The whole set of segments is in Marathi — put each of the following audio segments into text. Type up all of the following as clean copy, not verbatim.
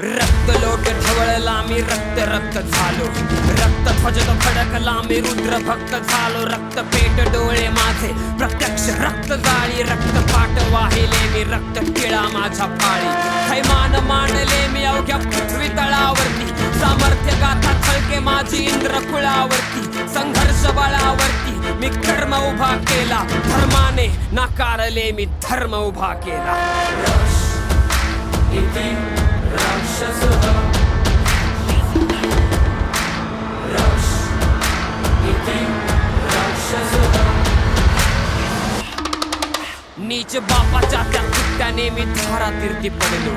रक्त लोट ढवळला मी रक्त रक्त झालो, रक्त ध्वजत फडकला मी रुद्र भक्त झालो. रक्त पेट डोळे माझे प्रत्यक्ष रक्त जाळी, रक्त पाट वाहिले मी रक्त टिळा माझ्या पाळी. थैमान मांडले मी अवघ्या पृथ्वी तळावरती, सामर्थ्य गाथा छळके माझी इंद्र कुळावरती. संघर्ष बळावरती मी कर्म उभा केला, धर्माने नाकारले मी धर्म उभा केला. नीच बापाच्या त्या कुत्त्याने मी धारातीर्थी पडलो,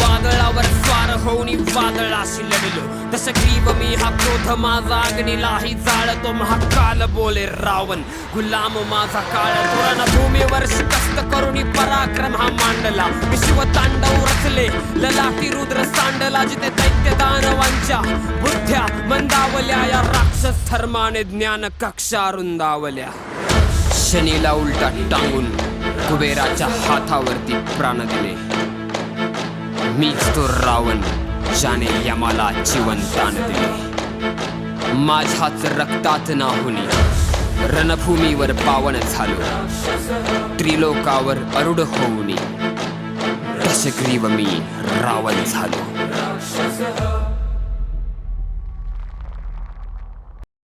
वादळावर स्वार होऊन वादळाशी लढलो. तसं ग्रीव मी हा क्रोध माझा अग्नीलाही जाळतो. महाकाल बोले रावण गुलाम माझा काळ, रणभूमीवर शिकस्त करून पराक्रम हा मांडला. मी शिवतांडव रचले ललाटी रुद्र सांडला, जिथे दैत्य दानवांच्या बुद्ध्या मंदावल्या. या राक्षस धर्माने ज्ञान कक्षा रुंदावल्या. शनीला उलटा टांगून कुबेराच्या हातावरती प्राण दिले. मीच तो रावण ज्याने यमाला जीवनदान दिले. माझ्याच रक्तात नाहुनी रणभूमीवर पावन झालो, त्रिलोकावर अरुढ होऊनी दशग्रीव मी रावण झालो.